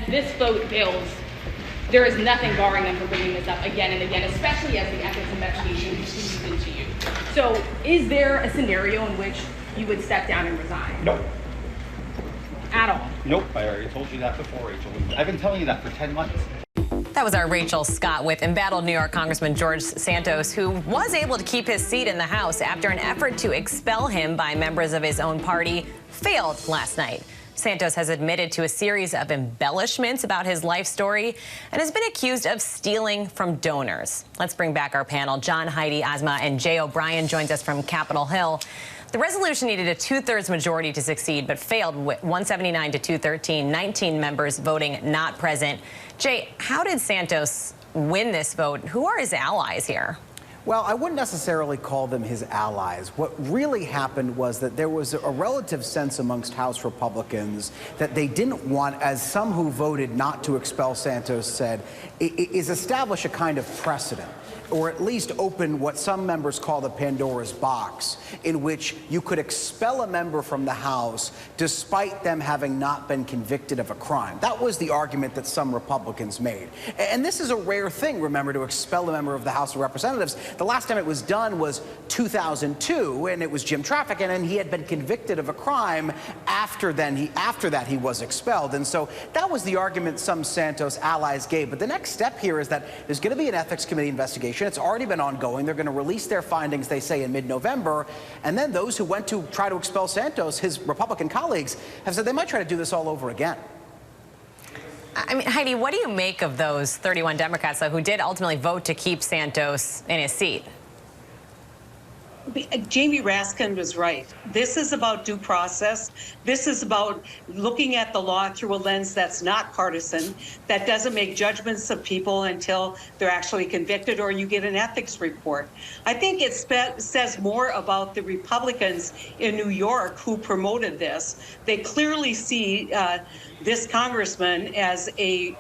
this vote fails, there is nothing barring them from bringing this up again and again, especially as the ethics investigation continues into you. So is there a scenario in which you would step down and resign? Nope. At all? Nope, I already told you that before, Rachel. I've been telling you that for 10 months. That was our Rachel Scott with embattled New York Congressman George Santos, who was able to keep his seat in the House after an effort to expel him by members of his own party failed last night. Santos has admitted to a series of embellishments about his life story and has been accused of stealing from donors. Let's bring back our panel. John, Heidi, Asma, and Jay O'Brien joins us from Capitol Hill. The resolution needed a 2/3 majority to succeed, but failed with 179 to 213, 19 members voting not present. Jay, how did Santos win this vote? Who are his allies here? Well, I wouldn't necessarily call them his allies. What really happened was that there was a relative sense amongst House Republicans that they didn't want, as some who voted not to expel Santos said, is establish a kind of precedent, or at least open what some members call the Pandora's box, in which you could expel a member from the House despite them having not been convicted of a crime. That was the argument that some Republicans made. And this is a rare thing, remember, to expel a member of the House of Representatives. The last time it was done was 2002, and it was Jim Trafficking, and he had been convicted of a crime after that he was expelled. And so that was the argument some Santos allies gave. But the next step here is that there's going to be an ethics committee investigation. It's already been ongoing. They're going to release their findings, they say, in mid-November. And then those who went to try to expel Santos, his Republican colleagues, have said they might try to do this all over again. I mean, Heidi, what do you make of those 31 Democrats, though, who did ultimately vote to keep Santos in his seat? Jamie Raskin was right. This is about due process. This is about looking at the law through a lens that's not partisan, that doesn't make judgments of people until they're actually convicted or you get an ethics report. I think it says more about the Republicans in New York who promoted this. They clearly see this congressman as a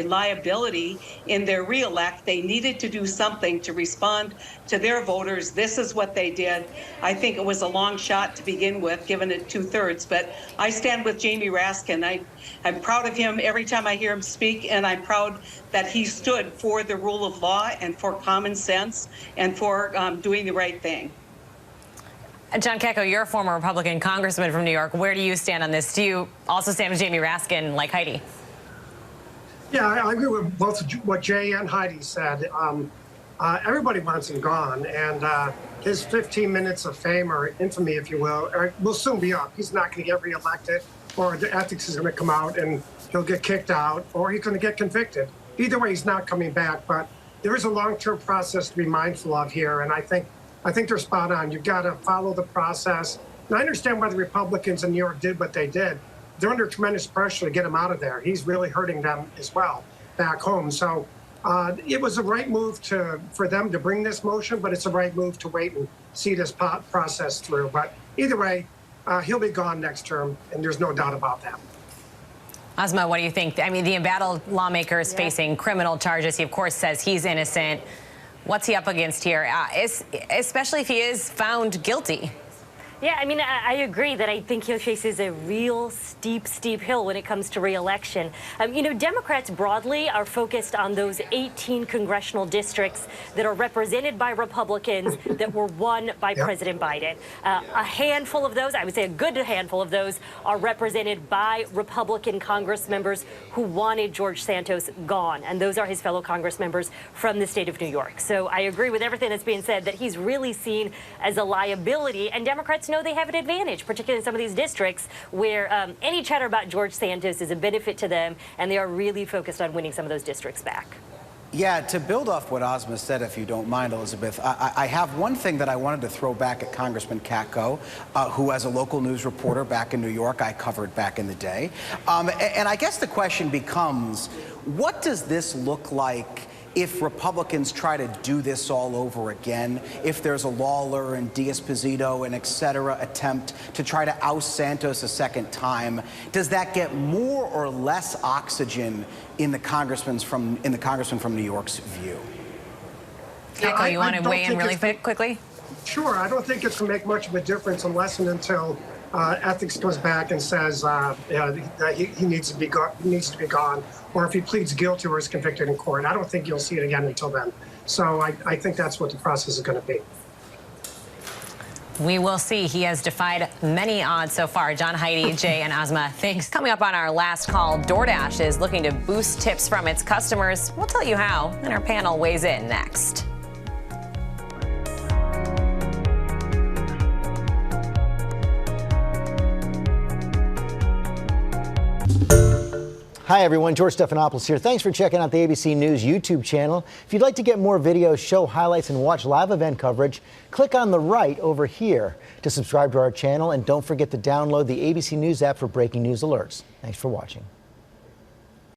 liability in their reelect. They needed to do something to respond to their voters. This is what they did. I think it was a long shot to begin with, given it 2/3, but I stand with Jamie Raskin. I'm proud of him every time I hear him speak, and I'm proud that he stood for the rule of law and for common sense and for doing the right thing. John Kecko, you're a former Republican congressman from New York. Where do you stand on this? Do you also stand with Jamie Raskin like Heidi? Yeah, I agree with both what Jay and Heidi said. Everybody wants him gone, and his 15 minutes of fame or infamy, if you will soon be up. He's not going to get reelected, or the ethics is going to come out and he'll get kicked out, or he's going to get convicted. Either way, he's not coming back. But there is a long-term process to be mindful of here, and I think they're spot on. You've got to follow the process. And I understand why the Republicans in New York did what they did. They're under tremendous pressure to get him out of there. He's really hurting them as well back home. So it was the right move for them to bring this motion, but it's the right move to wait and see this process through. But either way, he'll be gone next term, and there's no doubt about that. Asma, what do you think? I mean, the embattled lawmaker is facing criminal charges. He, of course, says he's innocent. What's he up against here, especially if he is found guilty? Yeah, I mean, I agree that I think he faces a real steep hill when it comes to re-election. You know, Democrats broadly are focused on those 18 congressional districts that are represented by Republicans that were won by President Biden. A handful of those, I would say a good handful of those, are represented by Republican Congress members who wanted George Santos gone. And those are his fellow Congress members from the state of New York. So I agree with everything that's being said, that he's really seen as a liability. And Democrats know they have an advantage, particularly in some of these districts where any chatter about George Santos is a benefit to them, and they are really focused on winning some of those districts back. Yeah, to build off what Asma said, if you don't mind, Elizabeth, I have one thing that I wanted to throw back at Congressman Kecko, who, as a local news reporter back in New York, I covered back in the day. And I guess the question becomes, what does this look like if Republicans try to do this all over again, if there's a Lawler and D'Esposito and et cetera attempt to try to oust Santos a second time? Does that get more or less oxygen in the congressman from New York's view? Kecko, you want to weigh in really quickly? Sure. I don't think it's going to make much of a difference unless and until ethics comes back and says that he needs to be gone, or if he pleads guilty or is convicted in court. I don't think you'll see it again until then. So I think that's what the process is going to be. We will see. He has defied many odds so far. John, Heidi, Jay, and Asma, thanks. Coming up on our last call, DoorDash is looking to boost tips from its customers. We'll tell you how, and our panel weighs in next. Hi everyone, George Stephanopoulos here. Thanks for checking out the ABC News YouTube channel. If you'd like to get more videos, show highlights, and watch live event coverage, click on the right over here to subscribe to our channel, and don't forget to download the ABC News app for breaking news alerts. Thanks for watching.